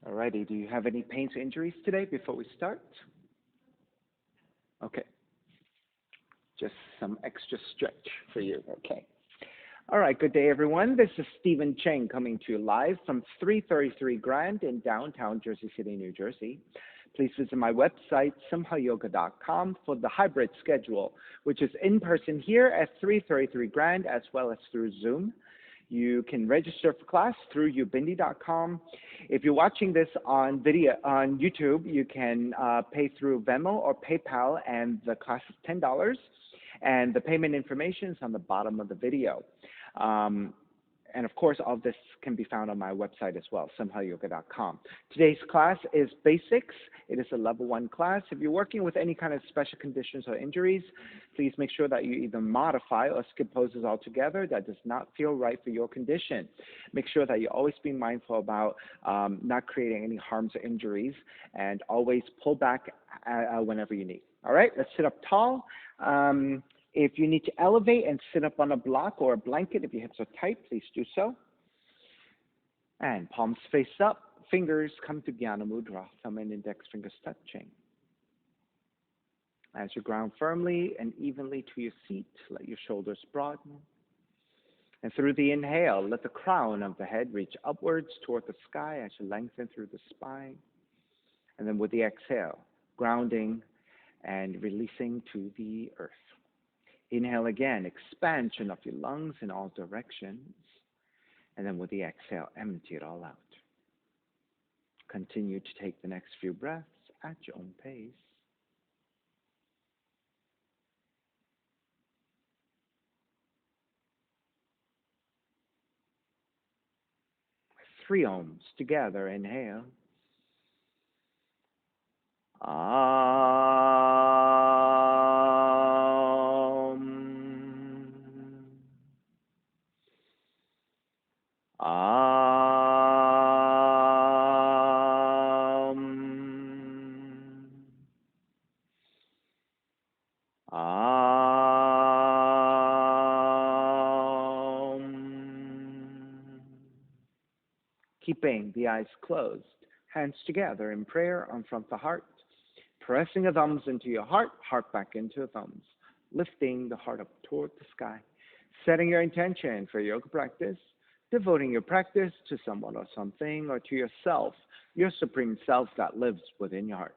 Alrighty, do you have any pains or injuries today before we start? Okay, just some extra stretch for you. Okay. All right, good day, everyone. This is Stephen Cheng coming to you live from 333 Grand in downtown Jersey City, New Jersey. Please visit my website, simhayoga.com, for the hybrid schedule, which is in person here at 333 Grand as well as through Zoom. You can register for class through ubindi.com. If you're watching this on video on YouTube, you can pay through Venmo or PayPal, and the class is $10. And the payment information is on the bottom of the video. And of course, all of this can be found on my website as well, simhayoga.com. Today's class is basics. It is a level 1 class. If you're working with any kind of special conditions or injuries, please make sure that you either modify or skip poses altogether. That does not feel right for your condition. Make sure that you're always being mindful about not creating any harms or injuries, and always pull back whenever you need. All right, let's sit up tall. If you need to elevate and sit up on a block or a blanket, if your hips are tight, please do so. And palms face up, fingers come to Jnana Mudra, thumb and index fingers touching. As you ground firmly and evenly to your seat, let your shoulders broaden. And through the inhale, let the crown of the head reach upwards toward the sky as you lengthen through the spine. And then with the exhale, grounding and releasing to the earth. Inhale again, expansion of your lungs in all directions. And then with the exhale, empty it all out. Continue to take the next few breaths at your own pace. Three ohms together, inhale. Keeping the eyes closed, hands together in prayer on front of the heart, pressing the thumbs into your heart, heart back into the thumbs, lifting the heart up toward the sky, setting your intention for yoga practice, devoting your practice to someone or something, or to yourself, your supreme self that lives within your heart.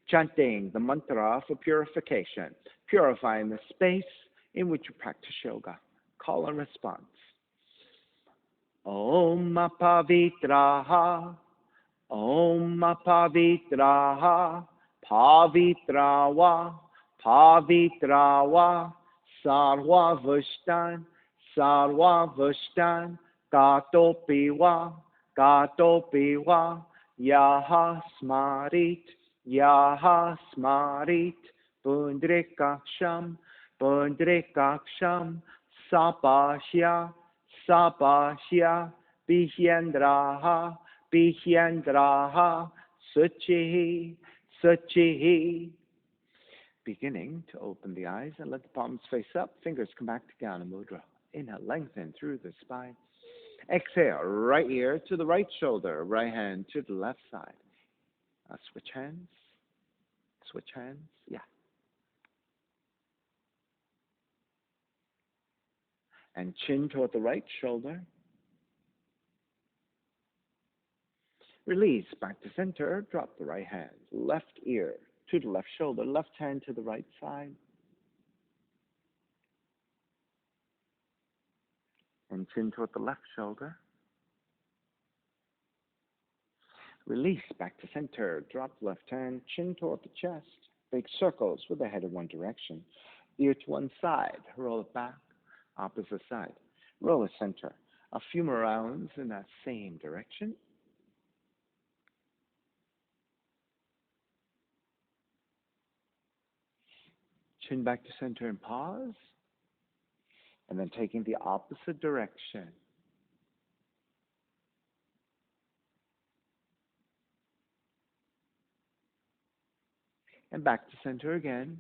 Chanting the mantra for purification, purifying the space in which you practice yoga. Call and response. Om Pavitraha, Om Pavitraha, Pavitrawa, Pavitrawa, Sarva Vushtan, Sarva Vushtan, Gatopiwa, Gatopiwa, Yaha Smarit, Yaha Smarit, Pundrikaksham, Pundrikaksham, Sapashya, Sapashya, Bihyendraha, Bihyendraha, Suchihi, Suchihi. Beginning to open the eyes and let the palms face up, fingers come back to Jnana Mudra. Inhale, lengthen through the spine. Exhale, right ear to the right shoulder, right hand to the left side. Switch hands. Switch hands. Yeah. And chin toward the right shoulder. Release back to center. Drop the right hand. Left ear to the left shoulder. Left hand to the right side. And chin toward the left shoulder. Release back to center. Drop the left hand. Chin toward the chest. Big circles with the head in one direction. Ear to one side. Roll it back. Opposite side. Roll it center. A few more rounds in that same direction. Chin back to center and pause. And then taking the opposite direction. And back to center again.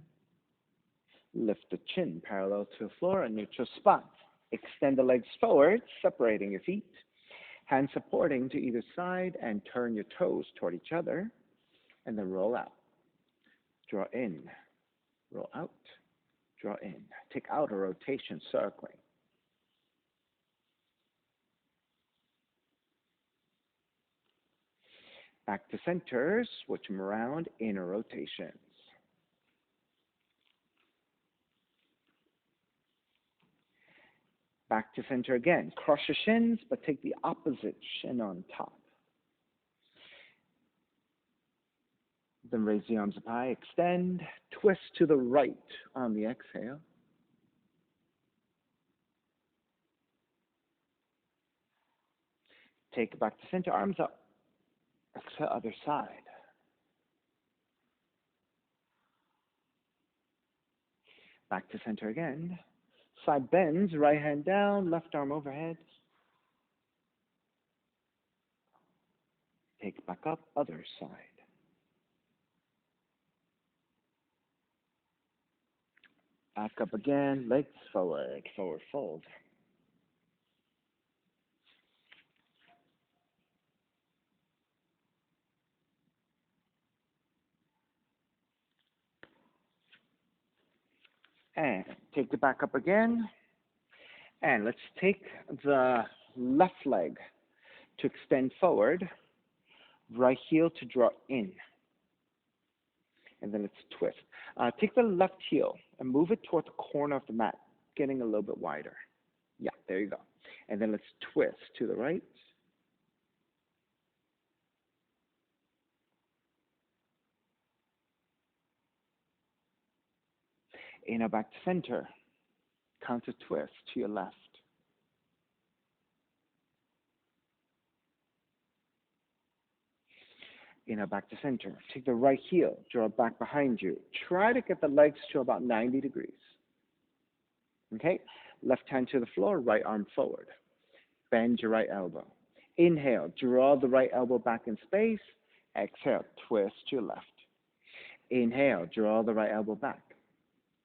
Lift the chin parallel to the floor, a neutral spot. Extend the legs forward, separating your feet. Hands supporting to either side and turn your toes toward each other and then roll out. Draw in, roll out, draw in. Take out a rotation circling. Back to center, switch them around, inner rotations. Back to center again. Cross your shins, but take the opposite shin on top. Then raise the arms up high, extend, twist to the right on the exhale. Take it back to center, arms up. Exhale, other side. Back to center again. Side bends, right hand down, left arm overhead. Take it back up, other side. Back up again, legs forward, forward fold. And take it back up again. And let's take the left leg to extend forward, right heel to draw in. And then let's twist. Take the left heel and move it toward the corner of the mat, getting a little bit wider. Yeah, there you go. And then let's twist to the right. Inhale back to center. Counter twist to your left. Inhale back to center. Take the right heel, draw it back behind you. Try to get the legs to about 90 degrees. Okay? Left hand to the floor, right arm forward. Bend your right elbow. Inhale, draw the right elbow back in space. Exhale, twist to your left. Inhale, draw the right elbow back.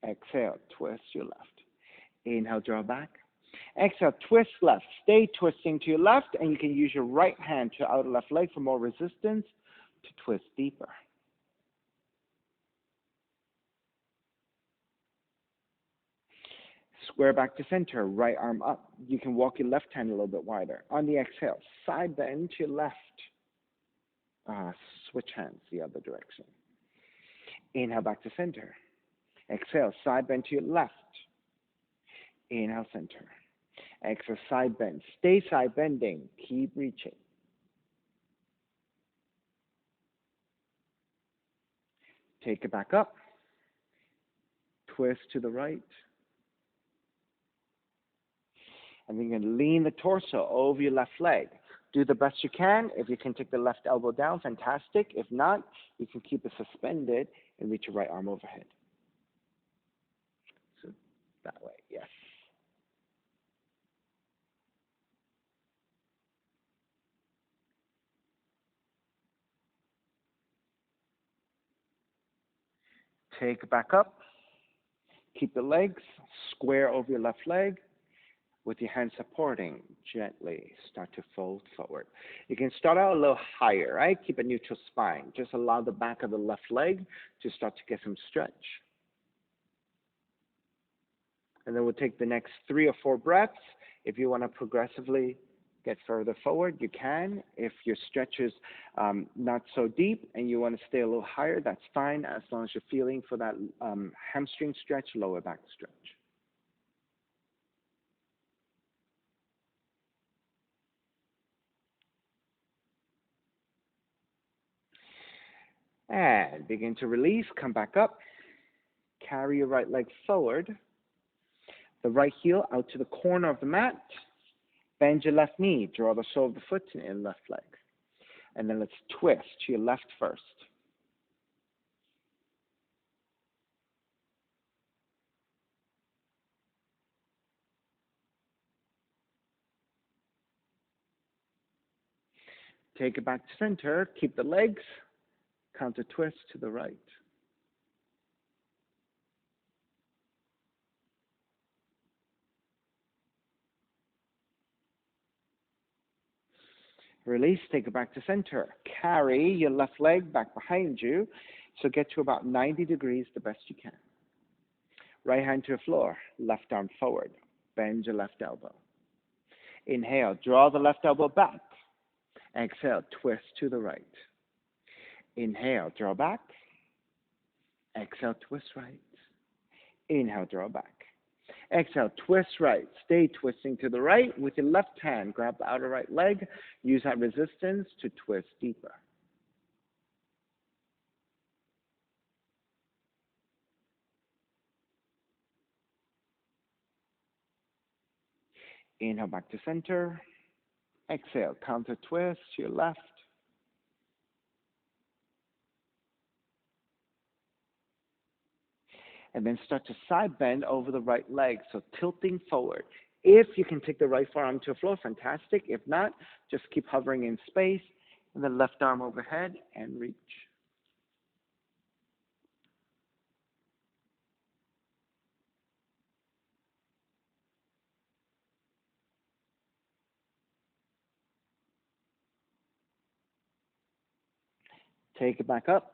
Exhale, twist to your left. Inhale, draw back. Exhale, twist left. Stay twisting to your left, and you can use your right hand to outer left leg for more resistance to twist deeper. Square back to center, right arm up. You can walk your left hand a little bit wider. On the exhale, side bend to your left. Switch hands the other direction. Inhale back to center. Exhale, side bend to your left. Inhale, center. Exhale, side bend. Stay side bending. Keep reaching. Take it back up. Twist to the right. And then you're going to lean the torso over your left leg. Do the best you can. If you can take the left elbow down, fantastic. If not, you can keep it suspended and reach your right arm overhead. So that way, yes. Take it back up. Keep the legs square over your left leg. With your hands supporting, gently start to fold forward. You can start out a little higher, right? Keep a neutral spine. Just allow the back of the left leg to start to get some stretch. And then we'll take the next 3 or 4 breaths. If you want to progressively get further forward, you can. If your stretch is not so deep and you want to stay a little higher, that's fine, as long as you're feeling for that hamstring stretch, lower back stretch. And begin to release, come back up. Carry your right leg forward. The right heel out to the corner of the mat. Bend your left knee. Draw the sole of the foot in your left leg. And then let's twist to your left first. Take it back to center. Keep the legs. Counter twist to the right. Release, take it back to center. Carry your left leg back behind you. So get to about 90 degrees the best you can. Right hand to the floor, left arm forward. Bend your left elbow. Inhale, draw the left elbow back. Exhale, twist to the right. Inhale, draw back. Exhale, twist right. Inhale, draw back. Exhale, twist right. Stay twisting to the right with your left hand. Grab the outer right leg. Use that resistance to twist deeper. Inhale back to center. Exhale, counter twist to your left. And then start to side bend over the right leg, so tilting forward. If you can take the right forearm to the floor, fantastic. If not, just keep hovering in space, and then left arm overhead and reach. Take it back up.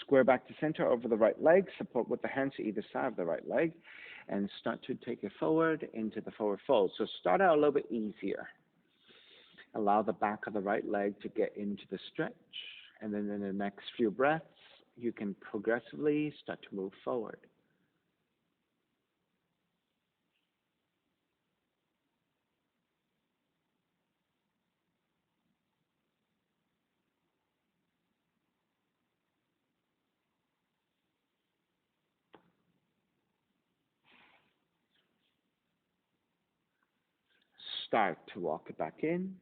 Square back to center over the right leg. Support with the hands to either side of the right leg. And start to take it forward into the forward fold. So start out a little bit easier. Allow the back of the right leg to get into the stretch. And then in the next few breaths, you can progressively start to move forward. Start to walk it back in.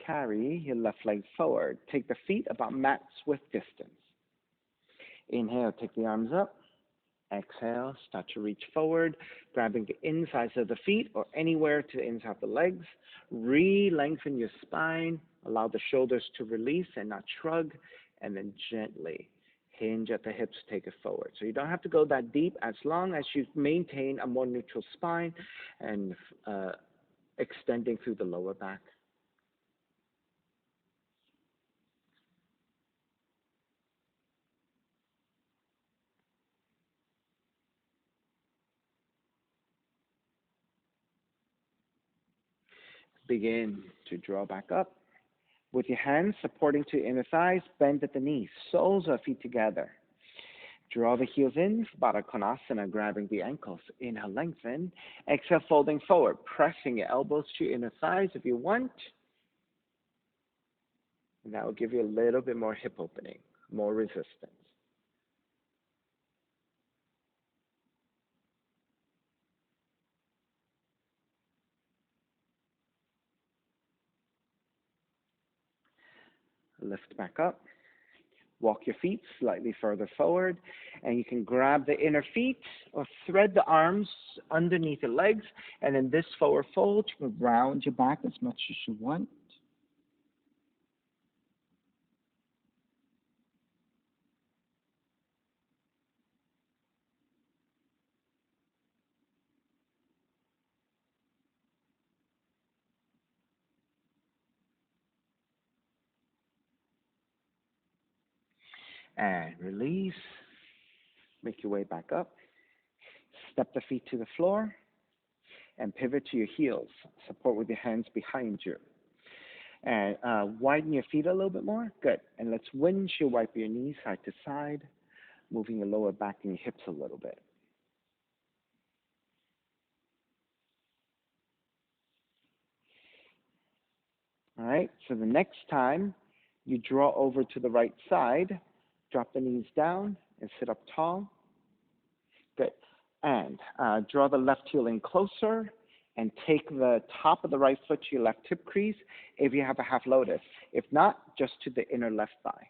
Carry your left leg forward. Take the feet about mat width distance. Inhale, take the arms up. Exhale, start to reach forward, grabbing the insides of the feet or anywhere to the inside of the legs. Re-lengthen your spine. Allow the shoulders to release and not shrug. And then gently hinge at the hips, take it forward. So you don't have to go that deep as long as you maintain a more neutral spine and extending through the lower back. Begin to draw back up. With your hands supporting to inner thighs, bend at the knees, soles of feet together. Draw the heels in, Baddha Konasana, grabbing the ankles. Inhale, lengthen. Exhale, folding forward, pressing your elbows to your inner thighs if you want. And that will give you a little bit more hip opening, more resistance. Lift back up. Walk your feet slightly further forward, and you can grab the inner feet or thread the arms underneath the legs, and in this forward fold, you can round your back as much as you want. And release. Make your way back up. Step the feet to the floor and pivot to your heels. Support with your hands behind you. And widen your feet a little bit more. Good. And let's windshield wipe your knees side to side, moving your lower back and your hips a little bit. All right. So the next time you draw over to the right side, drop the knees down and sit up tall. Good. And draw the left heel in closer and take the top of the right foot to your left hip crease if you have a half lotus. If not, just to the inner left thigh.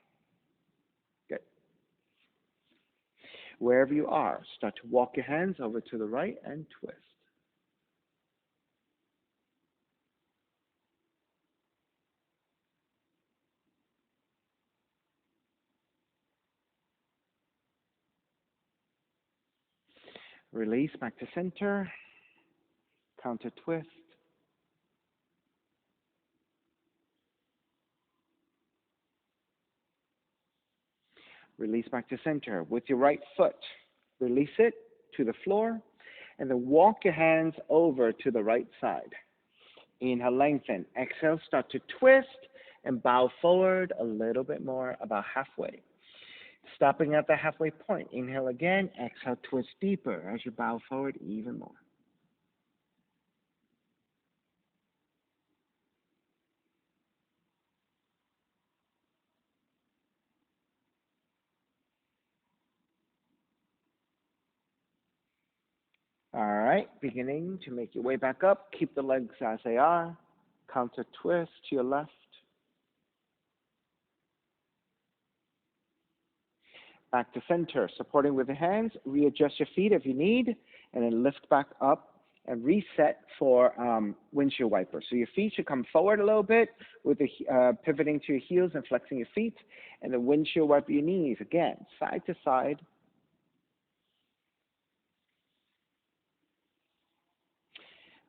Good. Wherever you are, start to walk your hands over to the right and twist. Release back to center. Counter twist. Release back to center. With your right foot, release it to the floor, and then walk your hands over to the right side. Inhale, lengthen. Exhale, start to twist and bow forward a little bit more, about halfway. Stopping at the halfway point. Inhale again. Exhale, twist deeper as you bow forward even more. All right, beginning to make your way back up. Keep the legs as they are. Counter twist to your left. Back to center, supporting with the hands. Readjust your feet if you need, and then lift back up and reset for windshield wiper. So your feet should come forward a little bit with the pivoting to your heels and flexing your feet, and the windshield wiper your knees. Again, side to side.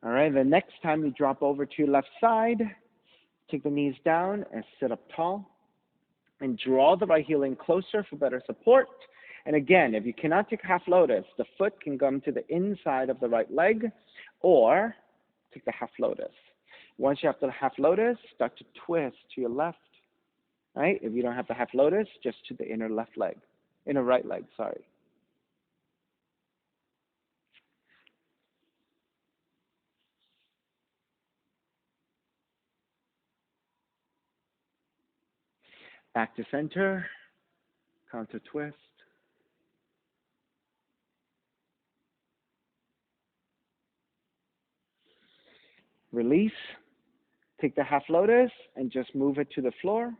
All right, the next time you drop over to your left side, take the knees down and sit up tall. And draw the right heel in closer for better support. And again, if you cannot take half lotus, the foot can come to the inside of the right leg, or take the half lotus. Once you have the half lotus, start to twist to your left. Right? If you don't have the half lotus, just to the inner right leg, sorry. Back to center, counter twist. Release. Take the half lotus and just move it to the floor.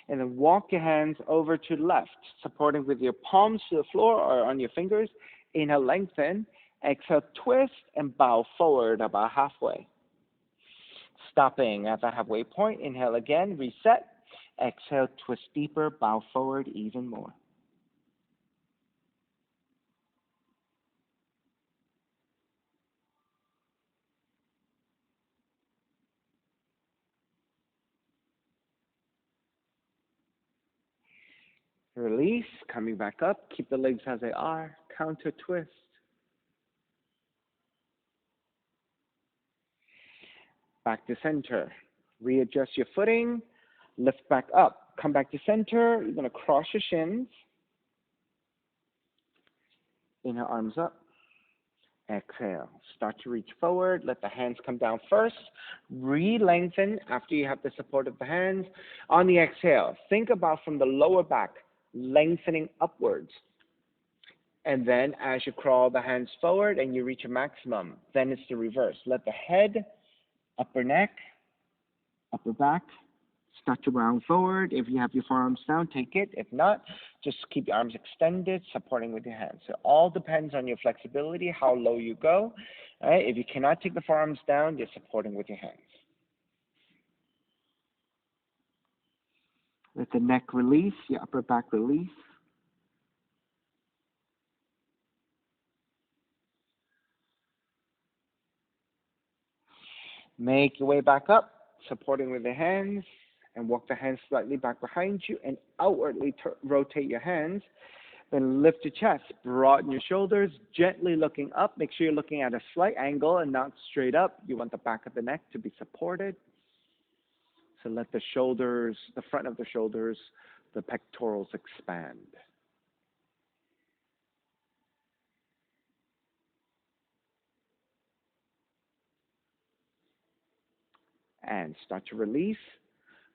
And then walk your hands over to the left, supporting with your palms to the floor or on your fingers. Inhale, lengthen. Exhale, twist and bow forward about halfway. Stopping at the halfway point. Inhale again, reset. Exhale, twist deeper, bow forward even more. Release, coming back up. Keep the legs as they are. Counter twist. Back to center. Readjust your footing. Lift back up. Come back to center. You're going to cross your shins. Inhale, arms up. Exhale. Start to reach forward. Let the hands come down first. Re-lengthen after you have the support of the hands. On the exhale, think about from the lower back, lengthening upwards. And then as you crawl the hands forward and you reach a maximum, then it's the reverse. Let the head, upper neck, upper back, start to round forward. If you have your forearms down, take it. If not, just keep your arms extended, supporting with your hands. So it all depends on your flexibility, how low you go. All right? If you cannot take the forearms down, you're supporting with your hands. Let the neck release, your upper back release. Make your way back up, supporting with the hands, and walk the hands slightly back behind you and outwardly rotate your hands. Then lift your chest, broaden your shoulders, gently looking up. Make sure you're looking at a slight angle and not straight up. You want the back of the neck to be supported. So let the shoulders, the front of the shoulders, the pectorals expand. And start to release.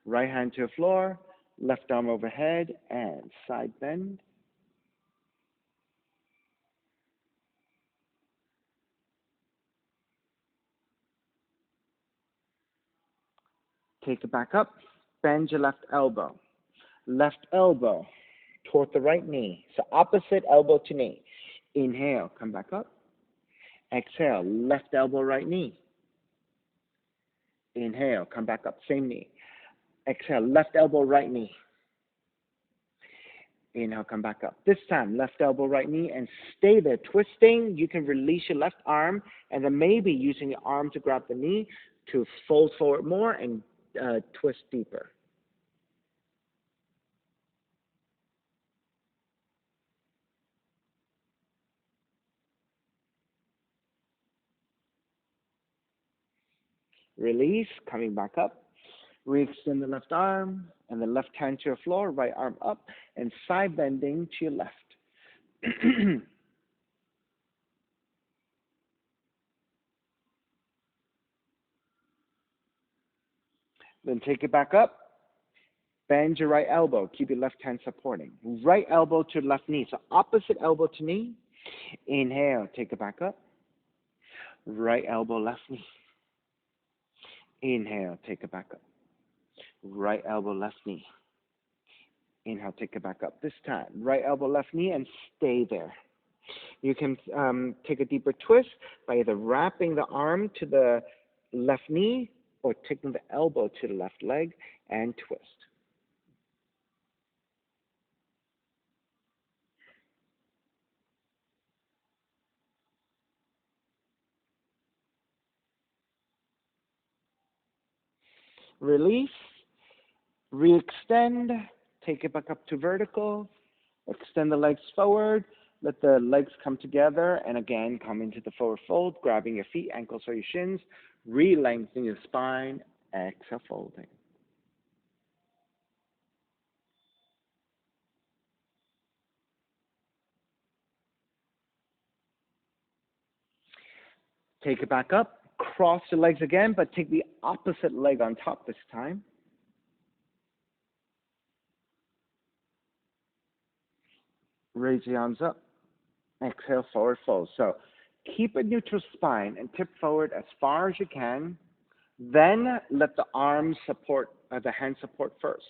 Right hand to the floor, left arm overhead, and side bend. Take it back up. Bend your left elbow. Left elbow toward the right knee. So opposite elbow to knee. Inhale, come back up. Exhale, left elbow, right knee. Inhale, come back up, same knee. Exhale, left elbow, right knee. Inhale, come back up. This time, left elbow, right knee, and stay there. Twisting, you can release your left arm, and then maybe using your arm to grab the knee to fold forward more and twist deeper. Release, coming back up. Re-extend the left arm and the left hand to your floor, right arm up, and side bending to your left. Then take it back up. Bend your right elbow. Keep your left hand supporting. Right elbow to left knee. So opposite elbow to knee. Inhale, take it back up. Right elbow, left knee. Inhale, take it back up. Right elbow, left knee. Inhale, take it back up. This time, right elbow, left knee, and stay there. You can take a deeper twist by either wrapping the arm to the left knee or taking the elbow to the left leg and twist. Release, re-extend, take it back up to vertical, extend the legs forward, let the legs come together, and again, come into the forward fold, grabbing your feet, ankles, or your shins, re-lengthening your spine, exhale, folding. Take it back up, cross the legs again, but take the opposite leg on top this time. Raise the arms up, exhale, forward fold. So keep a neutral spine and tip forward as far as you can. Then let the arms support, the hand support first.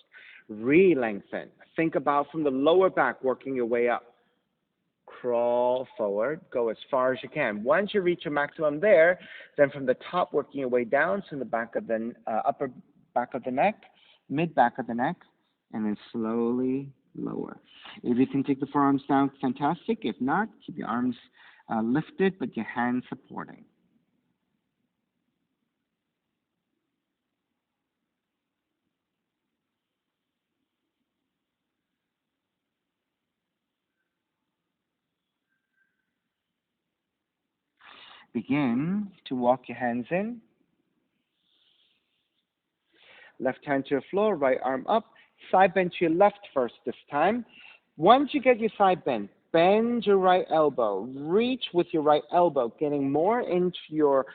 Re-lengthen. Think about from the lower back, working your way up. Crawl forward, go as far as you can. Once you reach your maximum there, then from the top, working your way down, so in the back of the upper back of the neck, mid back of the neck, and then slowly lower. If you can take the forearms down, fantastic. If not, keep your arms lifted, but your hands supporting. Begin to walk your hands in. Left hand to your floor, right arm up. Side bend to your left first this time. Once you get your side bend your right elbow. Reach with your right elbow, getting more into your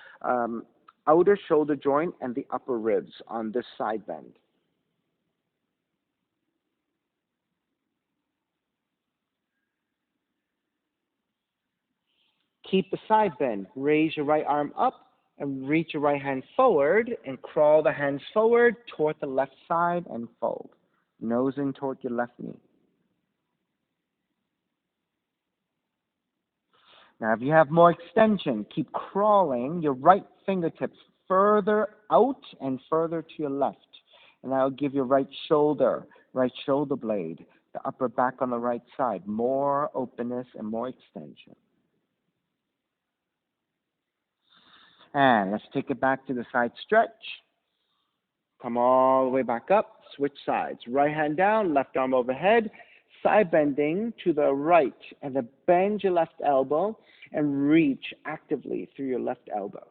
outer shoulder joint and the upper ribs on this side bend. Keep the side bend. Raise your right arm up and reach your right hand forward and crawl the hands forward toward the left side and fold. Nose in toward your left knee. Now, if you have more extension, keep crawling your right fingertips further out and further to your left. And that'll give your right shoulder blade, the upper back on the right side, more openness and more extension. And let's take it back to the side stretch. Come all the way back up, switch sides. Right hand down, left arm overhead, side bending to the right, and then bend your left elbow and reach actively through your left elbow.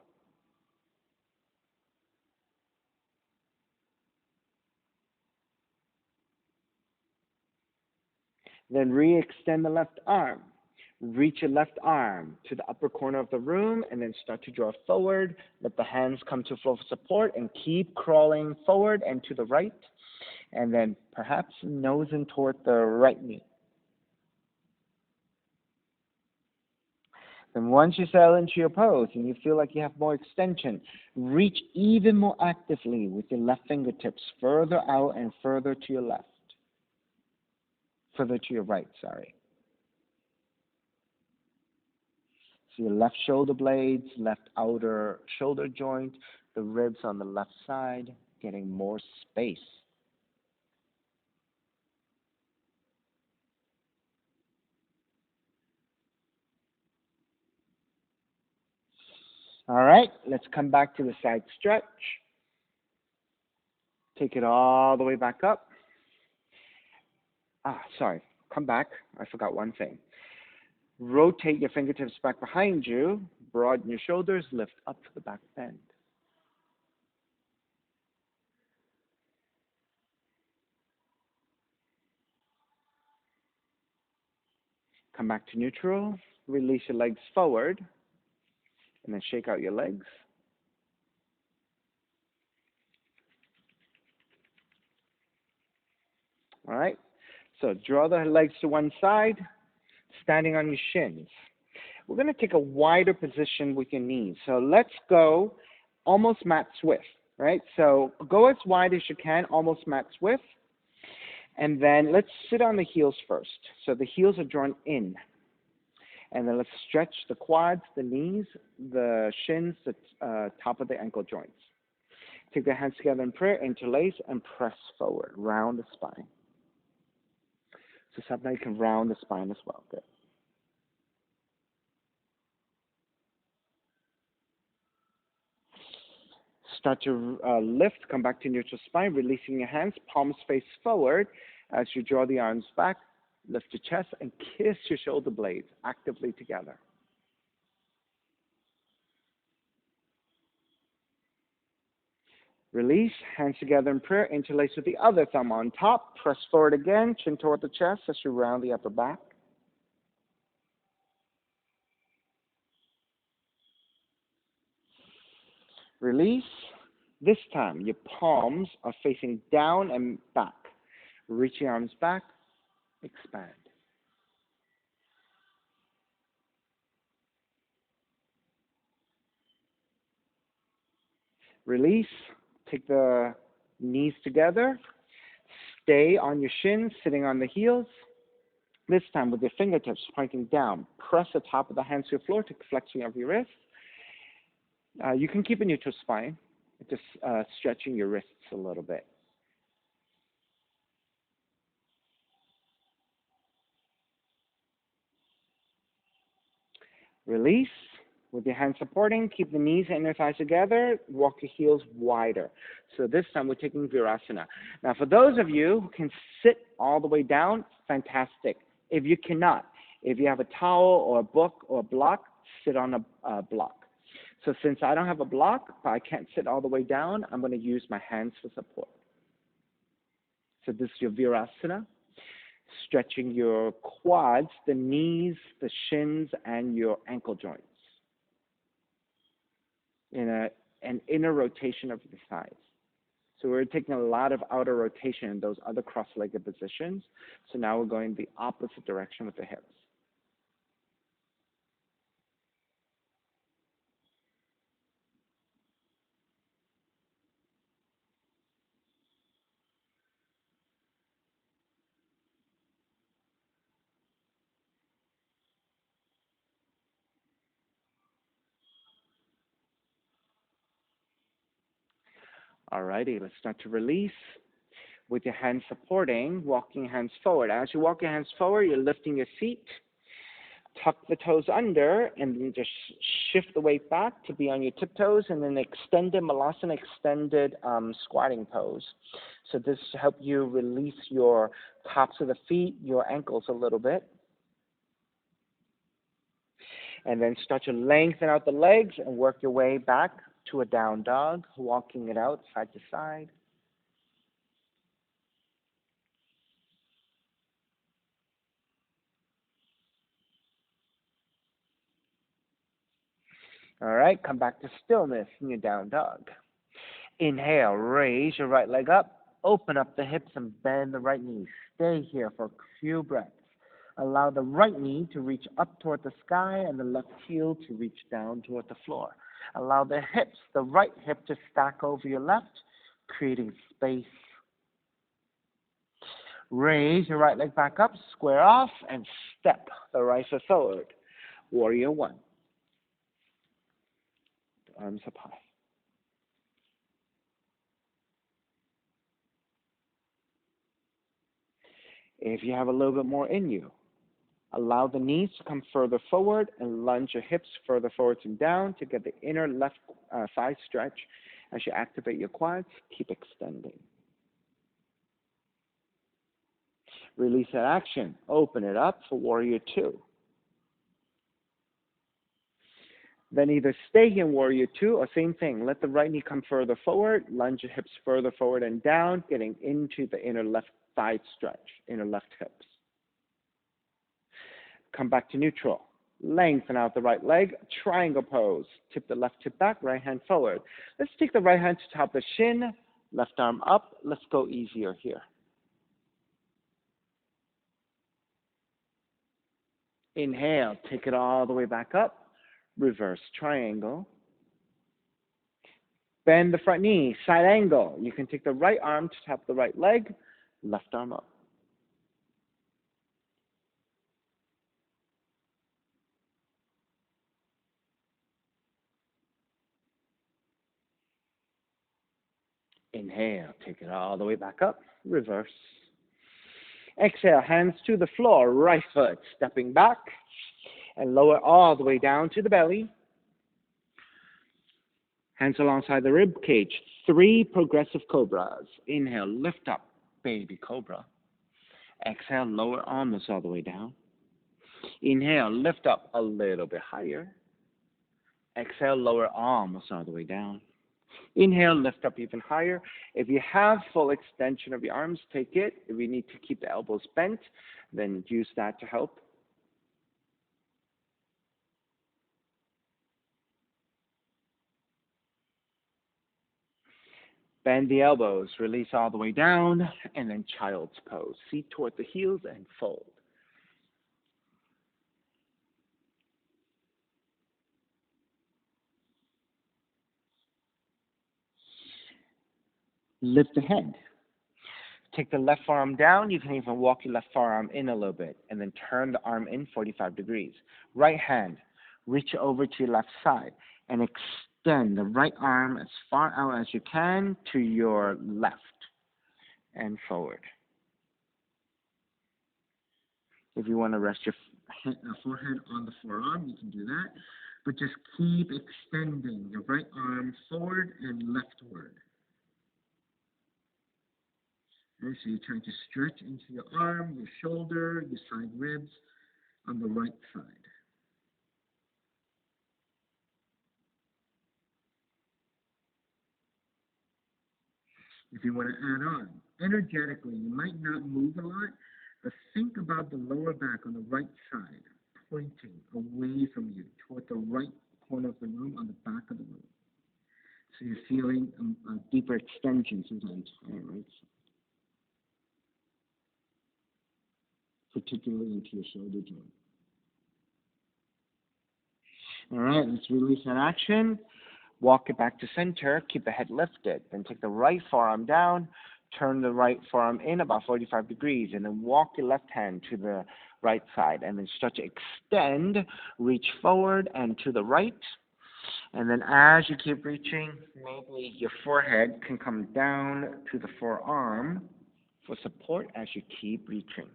Then re-extend the left arm. Reach your left arm to the upper corner of the room and then start to draw forward. Let the hands come to floor for support and keep crawling forward and to the right. And then perhaps nose in toward the right knee. Then once you settle into your pose and you feel like you have more extension, reach even more actively with your left fingertips further out and further to your left. Further to your right, sorry. So your left shoulder blades, left outer shoulder joint, the ribs on the left side, getting more space. All right, let's come back to the side stretch. Take it all the way back up. Come back. I forgot one thing. Rotate your fingertips back behind you, broaden your shoulders, lift up to the back bend. Come back to neutral. Release your legs forward. And then shake out your legs. All right. So draw the legs to one side, standing on your shins. We're going to take a wider position with your knees. So let's go almost mat width, right? So go as wide as you can, almost mat width. And then let's sit on the heels first. So the heels are drawn in. And then let's stretch the quads, the knees, the shins, the top of the ankle joints. Take the hands together in prayer, interlace, and press forward, round the spine. So sometimes you can round the spine as well. Good. Start to lift, come back to neutral spine, releasing your hands, palms face forward as you draw the arms back, lift your chest, and kiss your shoulder blades actively together. Release, hands together in prayer, interlace with the other thumb on top, press forward again, chin toward the chest as you round the upper back. Release. This time, your palms are facing down and back. Reach your arms back, expand. Release. Take the knees together. Stay on your shins, sitting on the heels. This time, with your fingertips pointing down, press the top of the hands to the floor to flexion of your wrists. You can keep a neutral spine, just stretching your wrists a little bit. Release. With your hands supporting, keep the knees and inner thighs together. Walk your heels wider. So this time we're taking Virasana. Now for those of you who can sit all the way down, fantastic. If you cannot, if you have a towel or a book or a block, sit on a block. So since I don't have a block, but I can't sit all the way down, I'm going to use my hands for support. So this is your Virasana. Stretching your quads, the knees, the shins, and your ankle joints. In an inner rotation of the thighs. So we're taking a lot of outer rotation in those other cross-legged positions. So now we're going the opposite direction with the hips. Alrighty, let's start to release. With your hands supporting, walking hands forward. As you walk your hands forward, you're lifting your feet. Tuck the toes under, and then just shift the weight back to be on your tiptoes, and then extended Malasana, extended squatting pose. So this will help you release your tops of the feet, your ankles a little bit. And then start to lengthen out the legs and work your way back to a down dog, walking it out side to side. All right, come back to stillness in your down dog. Inhale, raise your right leg up, open up the hips and bend the right knee. Stay here for a few breaths. Allow the right knee to reach up toward the sky and the left heel to reach down toward the floor. Allow the hips, the right hip to stack over your left, creating space. Raise your right leg back up, square off, and step the right foot forward. Warrior one. Arms up high. If you have a little bit more in you, allow the knees to come further forward and lunge your hips further forwards and down to get the inner left thigh stretch. As you activate your quads, keep extending. Release that action. Open it up for warrior two. Then either stay here in warrior two or same thing. Let the right knee come further forward, lunge your hips further forward and down, getting into the inner left thigh stretch, inner left hips. Come back to neutral. Lengthen out the right leg, triangle pose. Tip the left hip back, right hand forward. Let's take the right hand to top the shin, left arm up. Let's go easier here. Inhale, take it all the way back up. Reverse triangle. Bend the front knee, side angle. You can take the right arm to top the right leg, left arm up. Inhale, take it all the way back up, reverse. Exhale, hands to the floor, right foot stepping back, and lower all the way down to the belly. Hands alongside the rib cage, 3 progressive cobras. Inhale, lift up, baby cobra. Exhale, lower almost all the way down. Inhale, lift up a little bit higher. Exhale, lower almost all the way down. Inhale, lift up even higher. If you have full extension of your arms, take it. If you need to keep the elbows bent, then use that to help. Bend the elbows, release all the way down, and then child's pose. Feet toward the heels and fold. Lift the head. Take the left forearm down. You can even walk your left forearm in a little bit, and then turn the arm in 45 degrees. Right hand, reach over to your left side, and extend the right arm as far out as you can to your left and forward. If you want to rest your forehead on the forearm, you can do that. But just keep extending your right arm forward and leftward. Okay, so you're trying to stretch into your arm, your shoulder, your side ribs on the right side. If you want to add on, energetically, you might not move a lot, but think about the lower back on the right side, pointing away from you toward the right corner of the room on the back of the room. So you're feeling a deeper extension through the entire right side, particularly into your shoulder joint. All right, let's release that action. Walk it back to center. Keep the head lifted. Then take the right forearm down. Turn the right forearm in about 45 degrees. And then walk your left hand to the right side. And then stretch, extend, reach forward and to the right. And then as you keep reaching, maybe your forehead can come down to the forearm for support as you keep reaching.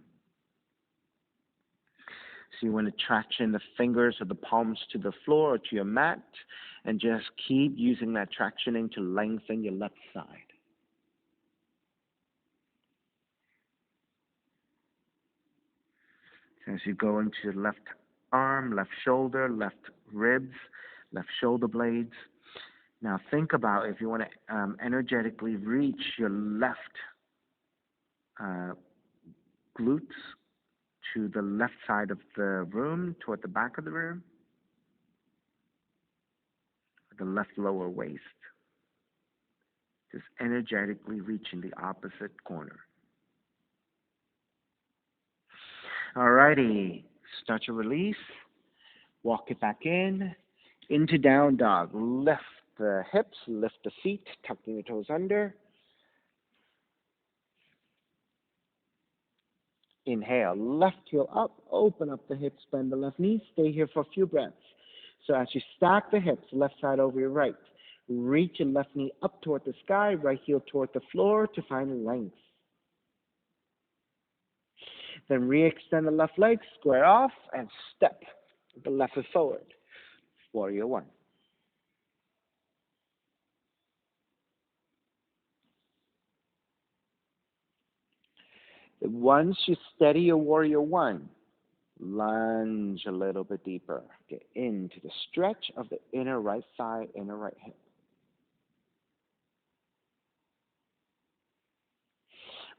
So you want to traction the fingers or the palms to the floor or to your mat, and just keep using that tractioning to lengthen your left side. So as you go into your left arm, left shoulder, left ribs, left shoulder blades. Now think about if you want to energetically reach your left glutes to the left side of the room, toward the back of the room, the left lower waist. Just energetically reaching the opposite corner. Alrighty, start your release. Walk it back in, into down dog. Lift the hips, lift the feet, tucking your toes under. Inhale, left heel up, open up the hips, bend the left knee. Stay here for a few breaths. So as you stack the hips, left side over your right, reach your left knee up toward the sky, right heel toward the floor to find length. Then re-extend the left leg, square off, and step the left foot forward. Warrior one. Once you steady your warrior one, lunge a little bit deeper. Get into the stretch of the inner right thigh, inner right hip.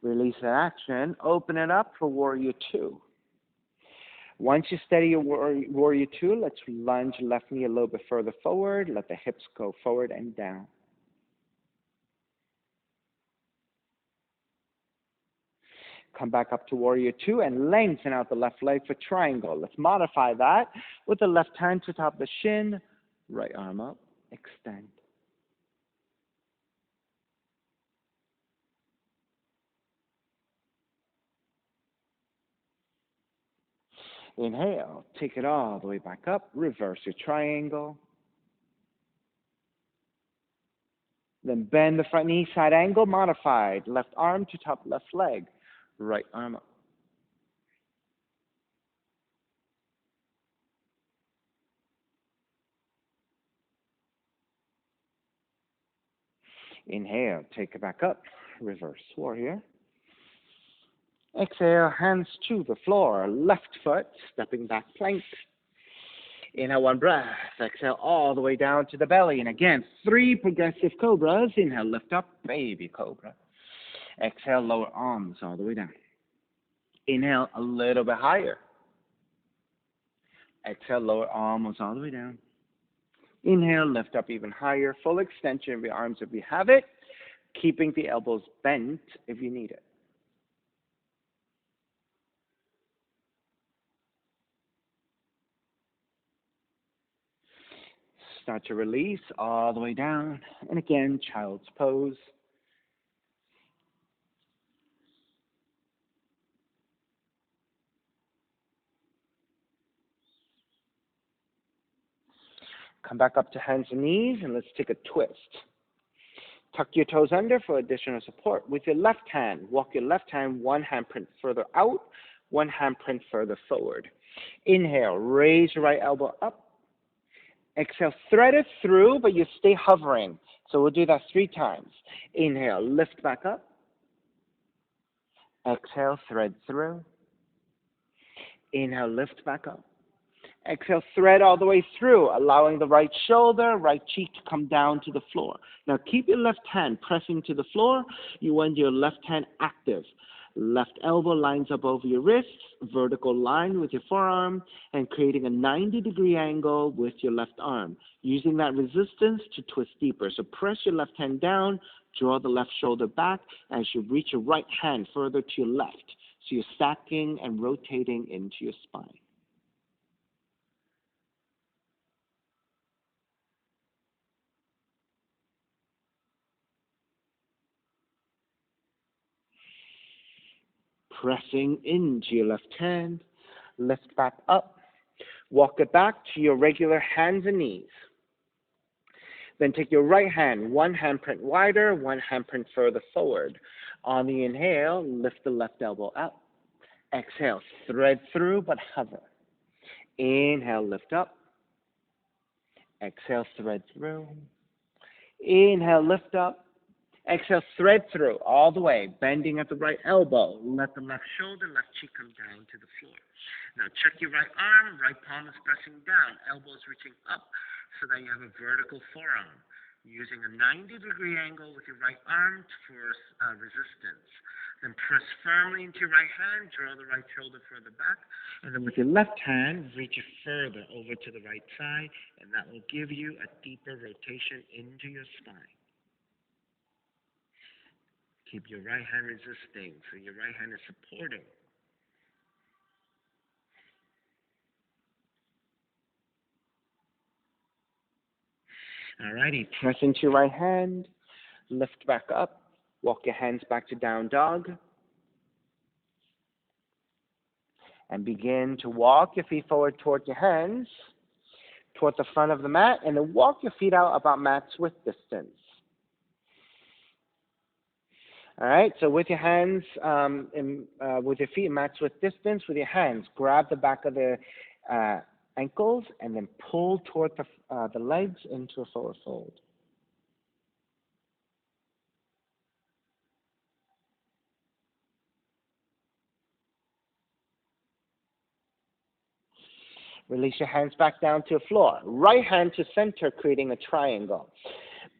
Release that action. Open it up for warrior two. Once you steady your warrior two, let's lunge left knee a little bit further forward. Let the hips go forward and down. Come back up to warrior two and lengthen out the left leg for triangle. Let's modify that with the left hand to top the shin, right arm up, extend. Inhale, take it all the way back up, reverse your triangle. Then bend the front knee, side angle, modified. Left arm to top left leg, right arm up. Inhale, take it back up, reverse warrior. Exhale, hands to the floor, left foot, stepping back plank. Inhale, one breath. Exhale all the way down to the belly. And again, 3 progressive cobras. Inhale, lift up, baby cobra. Exhale, lower arms all the way down. Inhale, a little bit higher. Exhale, lower arms all the way down. Inhale, lift up even higher. Full extension of your arms if you have it. Keeping the elbows bent if you need it. Start to release all the way down. And again, child's pose. Come back up to hands and knees, and let's take a twist. Tuck your toes under for additional support. With your left hand, walk your left hand, one handprint further out, one handprint further forward. Inhale, raise your right elbow up. Exhale, thread it through, but you stay hovering. So we'll do that 3 times. Inhale, lift back up. Exhale, thread through. Inhale, lift back up. Exhale, thread all the way through, allowing the right shoulder, right cheek to come down to the floor. Now keep your left hand pressing to the floor. You want your left hand active. Left elbow lines up over your wrists, vertical line with your forearm, and creating a 90-degree angle with your left arm. Using that resistance to twist deeper. So press your left hand down, draw the left shoulder back as you reach your right hand further to your left. So you're stacking and rotating into your spine. Pressing into your left hand, lift back up, walk it back to your regular hands and knees. Then take your right hand, one handprint wider, one handprint further forward. On the inhale, lift the left elbow up. Exhale, thread through but hover. Inhale, lift up. Exhale, thread through. Inhale, lift up. Exhale, thread through all the way, bending at the right elbow. Let the left shoulder, left cheek come down to the floor. Now check your right arm, right palm is pressing down, elbows reaching up so that you have a vertical forearm. Using a 90-degree angle with your right arm for resistance. Then press firmly into your right hand, draw the right shoulder further back, and then with your left hand, reach it further over to the right side, and that will give you a deeper rotation into your spine. Keep your right hand resisting, so your right hand is supporting. Alrighty, press into your right hand, lift back up, walk your hands back to down dog, and begin to walk your feet forward toward your hands, toward the front of the mat, and then walk your feet out about mat's width distance. All right, so with your hands, with your feet mat's width distance, with your hands, grab the back of the ankles and then pull toward the legs into a forward fold. Release your hands back down to the floor. Right hand to center, creating a triangle.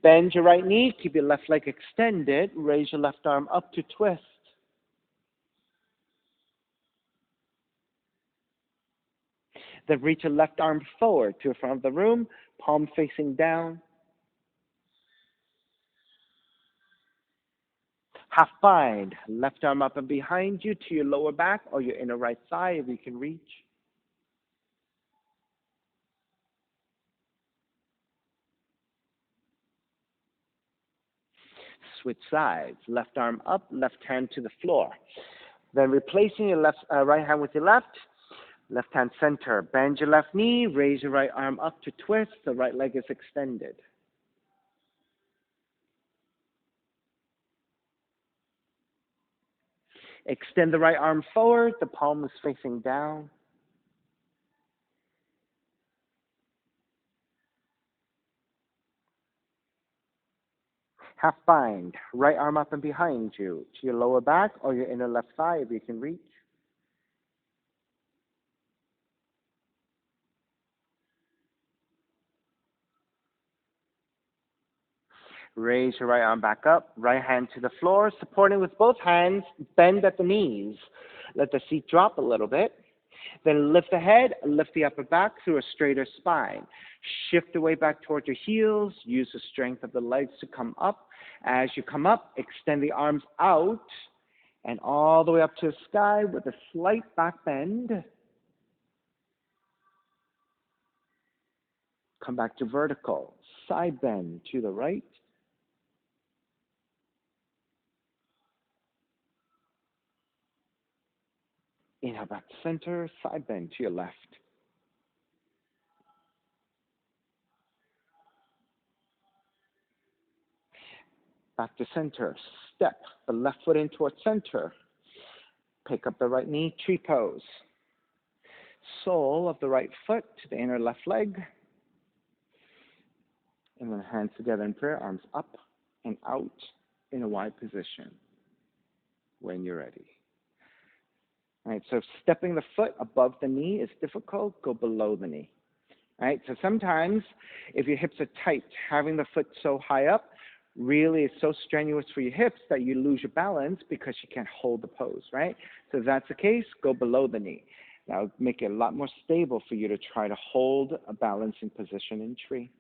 Bend your right knee, keep your left leg extended, raise your left arm up to twist. Then reach your left arm forward to the front of the room, palm facing down. Half bind, left arm up and behind you to your lower back or your inner right thigh if you can reach. Switch sides, left arm up, left hand to the floor. Then replacing your right hand with your left hand center. Bend your left knee, raise your right arm up to twist, the right leg is extended. Extend the right arm forward, the palm is facing down. Half bind, right arm up and behind you to your lower back or your inner left thigh if you can reach. Raise your right arm back up, right hand to the floor, supporting with both hands, bend at the knees. Let the seat drop a little bit. Then lift the head, lift the upper back through a straighter spine. Shift the weight back toward your heels. Use the strength of the legs to come up. As you come up, extend the arms out and all the way up to the sky with a slight back bend. Come back to vertical. Side bend to the right. Inhale back to center, side bend to your left. Back to center, step the left foot in towards center. Pick up the right knee, tree pose. Sole of the right foot to the inner left leg. And then hands together in prayer, arms up and out in a wide position when you're ready. All right, so if stepping the foot above the knee is difficult, go below the knee. All right, so sometimes if your hips are tight, having the foot so high up really is so strenuous for your hips that you lose your balance because you can't hold the pose, right? So if that's the case, go below the knee. That'll make it a lot more stable for you to try to hold a balancing position in tree.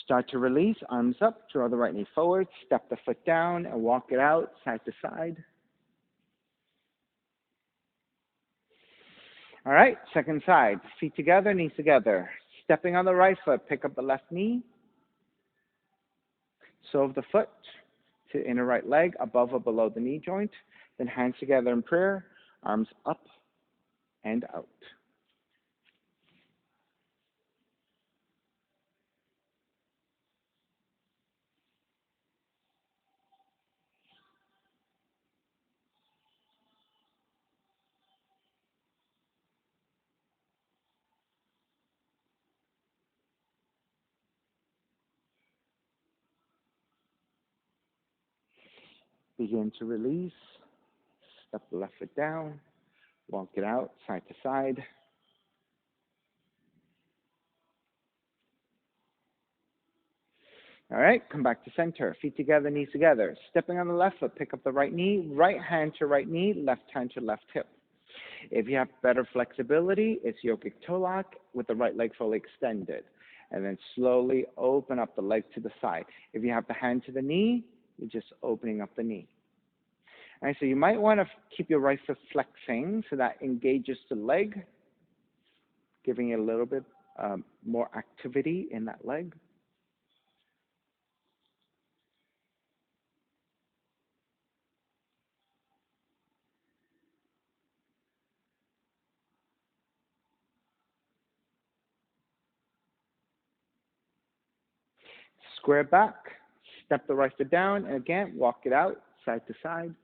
Start to release, arms up, draw the right knee forward, step the foot down and walk it out side to side. All right, second side, feet together, knees together. Stepping on the right foot, pick up the left knee. Sole of the foot to inner right leg, above or below the knee joint. Then hands together in prayer, arms up and out. Begin to release. Step the left foot down. Walk it out side to side. All right, come back to center. Feet together, knees together. Stepping on the left foot, pick up the right knee. Right hand to right knee, left hand to left hip. If you have better flexibility, it's yogic toe lock with the right leg fully extended. And then slowly open up the leg to the side. If you have the hand to the knee, you're just opening up the knee. All right, so you might want to keep your right foot flexing so that engages the leg, giving it a little bit more activity in that leg. Square back, step the right foot down, and again, walk it out side to side.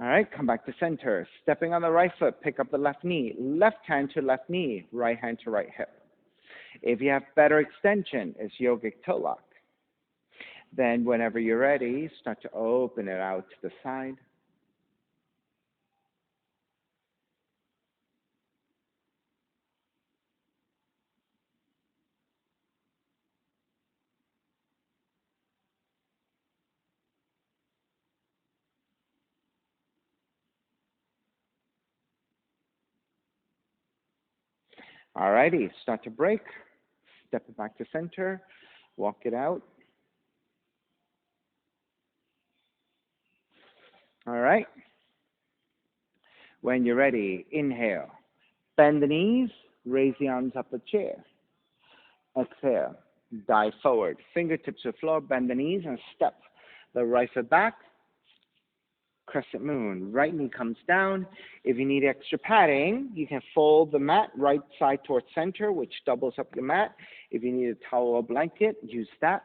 All right, come back to center. Stepping on the right foot, pick up the left knee. Left hand to left knee, right hand to right hip. If you have better extension, it's yogic toe lock. Then whenever you're ready, start to open it out to the side. All righty, start to break. Step it back to center. Walk it out. All right. When you're ready, inhale. Bend the knees. Raise the arms up the chair. Exhale. Dive forward. Fingertips to the floor. Bend the knees and step the right foot back. Crescent moon. Right knee comes down. If you need extra padding, you can fold the mat right side towards center, which doubles up your mat. If you need a towel or blanket, use that.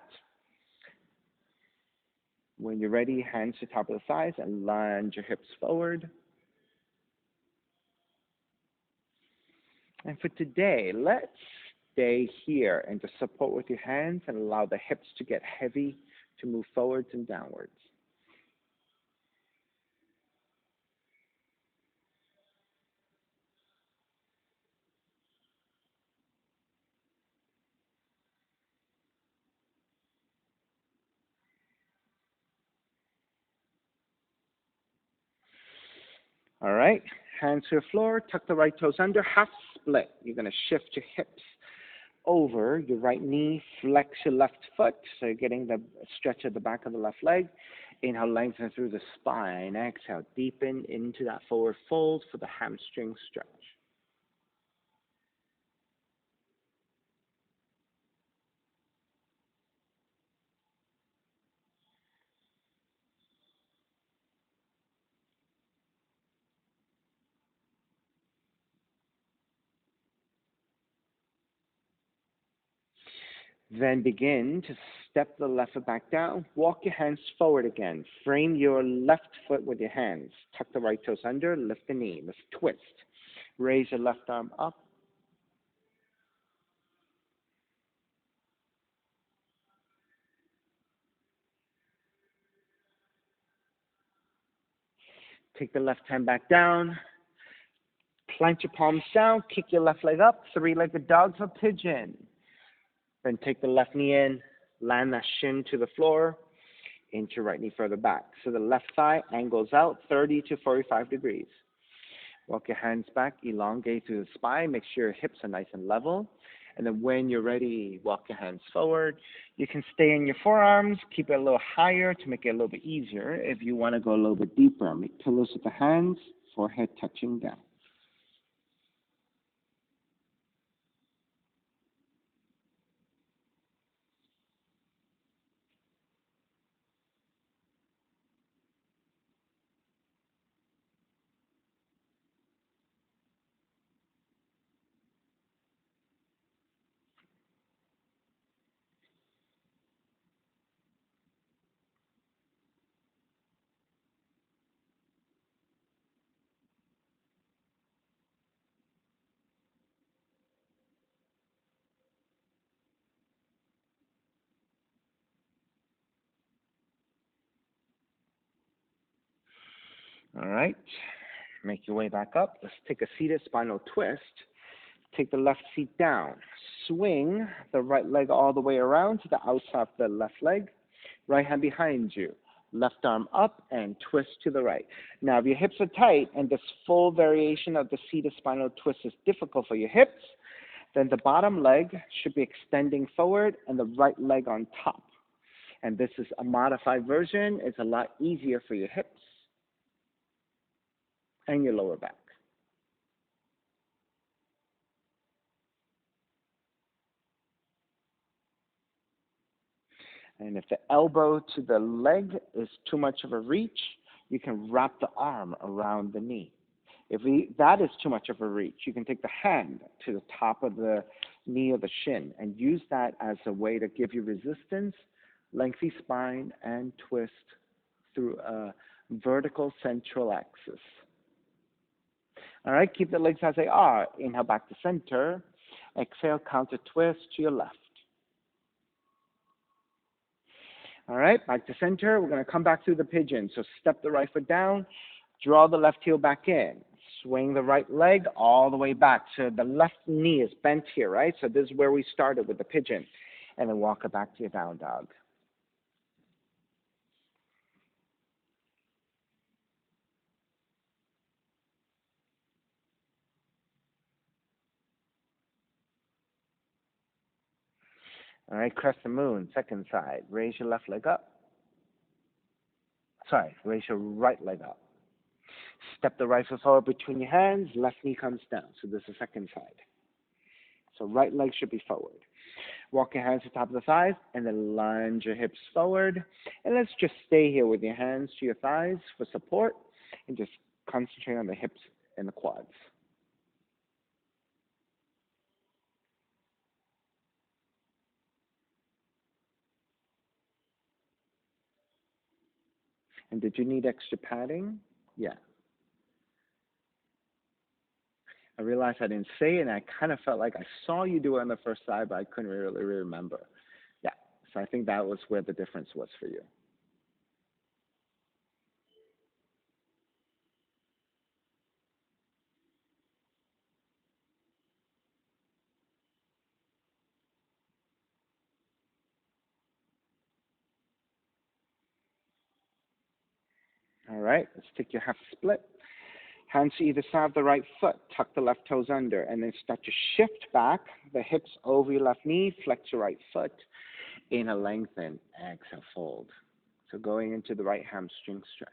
When you're ready, hands to top of the thighs and lunge your hips forward. And for today, let's stay here and just support with your hands and allow the hips to get heavy to move forwards and downwards. All right, hands to the floor, tuck the right toes under, half split. You're going to shift your hips over your right knee, flex your left foot, so you're getting the stretch at the back of the left leg. Inhale, lengthen through the spine. Exhale, deepen into that forward fold for the hamstring stretch. Then begin to step the left foot back down. Walk your hands forward again. Frame your left foot with your hands. Tuck the right toes under. Lift the knee. Let's twist. Raise your left arm up. Take the left hand back down. Plant your palms down. Kick your left leg up. Three-legged dogs or pigeon. Then take the left knee in. Land that shin to the floor. Inch your right knee further back. So the left thigh angles out 30 to 45 degrees. Walk your hands back, elongate through the spine, make sure your hips are nice and level. And then when you're ready, walk your hands forward. You can stay in your forearms, keep it a little higher to make it a little bit easier. If you want to go a little bit deeper, make pillows with the hands, forehead touching down. All right, make your way back up. Let's take a seated spinal twist. Take the left feet down. Swing the right leg all the way around to the outside of the left leg. Right hand behind you. Left arm up and twist to the right. Now, if your hips are tight and this full variation of the seated spinal twist is difficult for your hips, then the bottom leg should be extending forward and the right leg on top. And this is a modified version. It's a lot easier for your hips and your lower back. And if the elbow to the leg is too much of a reach, you can wrap the arm around the knee. If that is too much of a reach, you can take the hand to the top of the knee or the shin and use that as a way to give you resistance, lengthy spine, and twist through a vertical central axis. All right, keep the legs as they are. Inhale back to center. Exhale, counter twist to your left. All right, back to center. We're going to come back through the pigeon. So step the right foot down, draw the left heel back in. Swing the right leg all the way back. So the left knee is bent here, right? So this is where we started with the pigeon. And then walk it back to your down dog. All right, crescent moon, second side. Raise your left leg up. Sorry, raise your right leg up. Step the right foot forward between your hands. Left knee comes down. So this is the second side. So right leg should be forward. Walk your hands to the top of the thighs and then lunge your hips forward. And let's just stay here with your hands to your thighs for support and just concentrate on the hips and the quads. And did you need extra padding? Yeah. I realized I didn't say it, and I kind of felt like I saw you do it on the first side, but I couldn't really remember. Yeah. So I think that was where the difference was for you. All right. Let's take your half split. Hands to either side of the right foot. Tuck the left toes under, and then start to shift back the hips over your left knee. Flex your right foot. Inhale, lengthen. Exhale, fold. So going into the right hamstring stretch.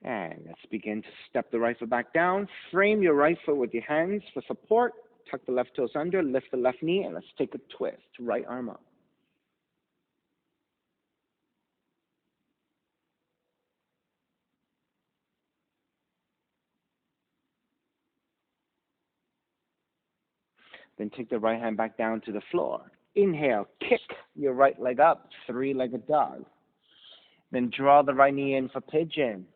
And let's begin to step the right foot back down. Frame your right foot with your hands for support. Tuck the left toes under, lift the left knee, and let's take a twist. Right arm up. Then take the right hand back down to the floor. Inhale, kick your right leg up, three-legged dog. Then draw the right knee in for pigeon.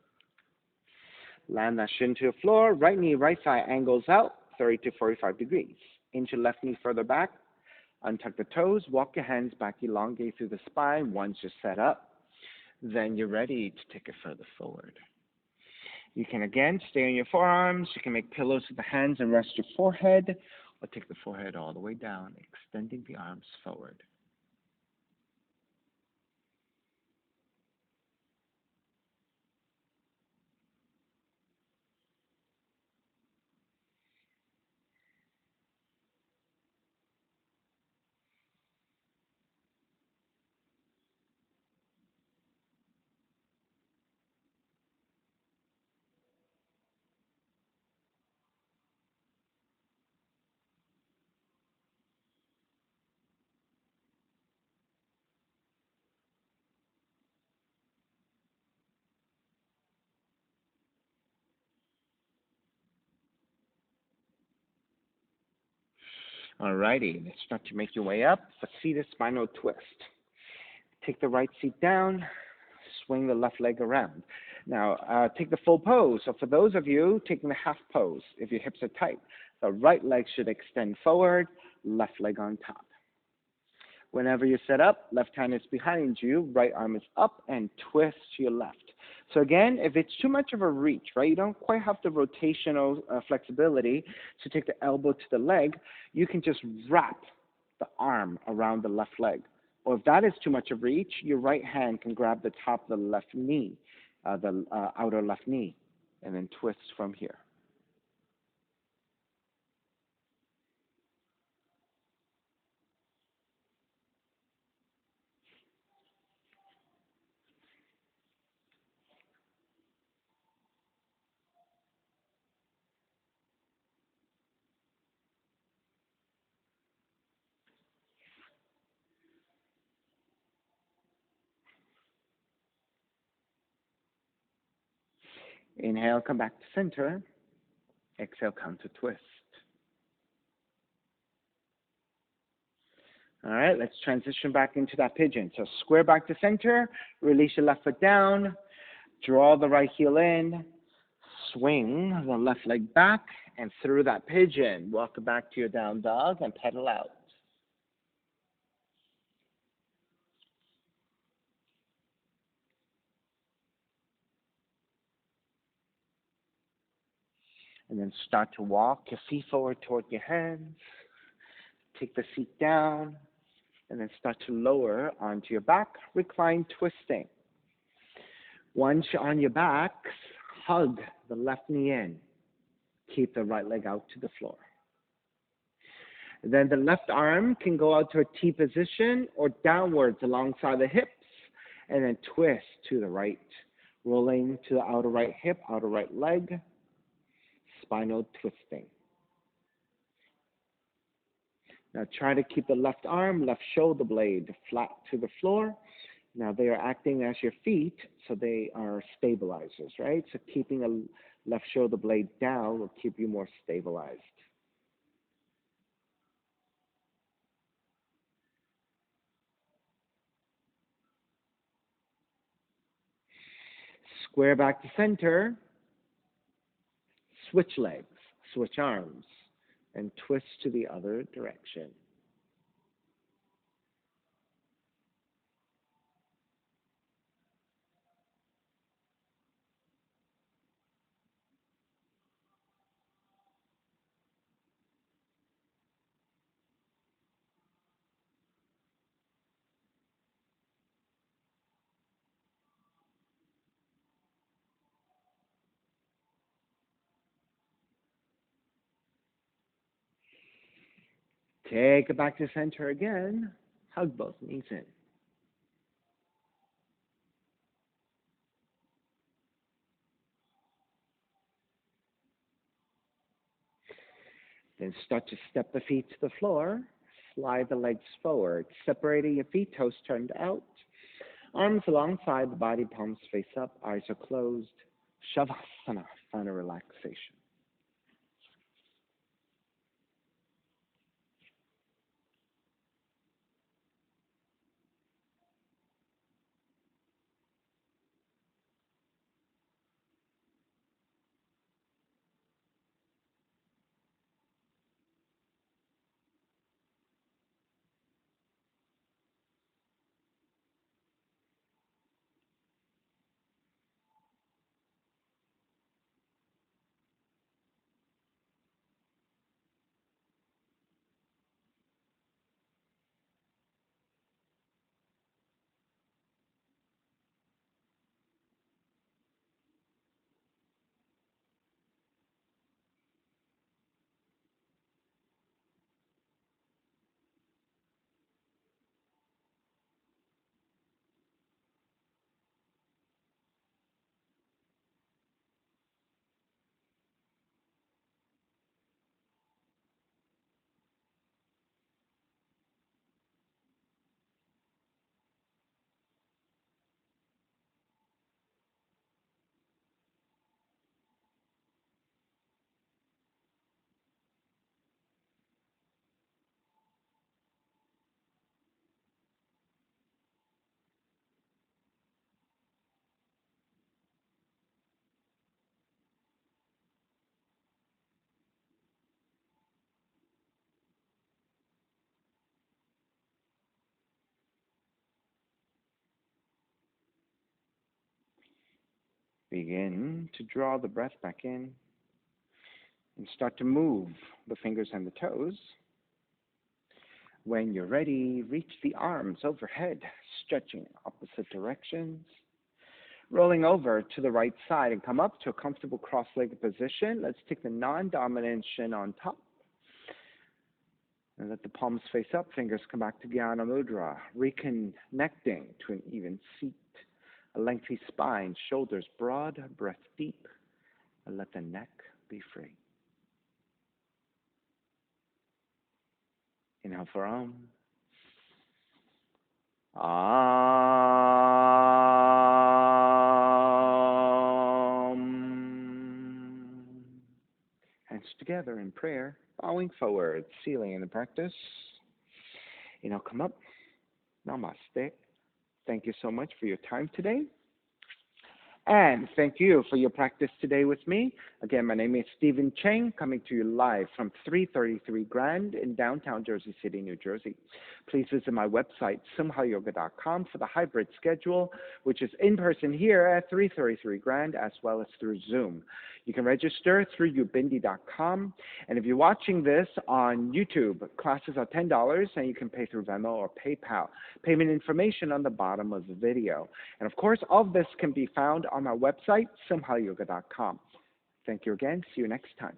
Land that shin to the floor. Right knee, right thigh angles out, 30 to 45 degrees. Inch your left knee further back. Untuck the toes. Walk your hands back, elongate through the spine. Once you're set up, then you're ready to take it further forward. You can again stay on your forearms. You can make pillows with the hands and rest your forehead, or take the forehead all the way down, extending the arms forward. Alrighty, let's start to make your way up. A seated spinal twist. Take the right seat down, swing the left leg around. Now, take the full pose. So for those of you taking the half pose, if your hips are tight, the right leg should extend forward, left leg on top. Whenever you set up, left hand is behind you, right arm is up, and twist to your left. So again, if it's too much of a reach, right, you don't quite have the rotational flexibility to take the elbow to the leg, you can just wrap the arm around the left leg. Or if that is too much of reach, your right hand can grab the top of the left knee, the outer left knee, and then twist from here. Inhale, come back to center. Exhale, counter twist. All right, let's transition back into that pigeon. So square back to center, release your left foot down, draw the right heel in, swing the left leg back, and through that pigeon, walk back to your down dog and pedal out. And then start to walk your feet forward toward your hands. Take the seat down. And then start to lower onto your back, recline twisting. Once you're on your back, hug the left knee in. Keep the right leg out to the floor. Then the left arm can go out to a T position or downwards alongside the hips, and then twist to the right, rolling to the outer right hip, outer right leg, spinal twisting. Now try to keep the left arm, left shoulder blade flat to the floor. Now they are acting as your feet, so they are stabilizers, right? So keeping a left shoulder blade down will keep you more stabilized. Square back to center, switch legs, switch arms, and twist to the other direction. Take it back to center again. Hug both knees in. Then start to step the feet to the floor. Slide the legs forward, separating your feet, toes turned out. Arms alongside the body, palms face up, eyes are closed. Shavasana, final relaxation. Begin to draw the breath back in and start to move the fingers and the toes. When you're ready, reach the arms overhead, stretching opposite directions. Rolling over to the right side and come up to a comfortable cross-legged position. Let's take the non-dominant shin on top. And let the palms face up, fingers come back to Jnana Mudra, reconnecting to an even seat, a lengthy spine, shoulders broad, breath deep, and let the neck be free. Inhale for Om. Hands together in prayer, bowing forward, sealing in the practice. Come up. Namaste. Thank you so much for your time today. And thank you for your practice today with me. Again, my name is Stephen Cheng, coming to you live from 333 Grand in downtown Jersey City, New Jersey. Please visit my website, simhayoga.com, for the hybrid schedule, which is in person here at 333 Grand as well as through Zoom. You can register through ubindi.com. And if you're watching this on YouTube, classes are $10 and you can pay through Venmo or PayPal. Payment information on the bottom of the video. And of course, all of this can be found on my website, simhayoga.com. Thank you again. See you next time.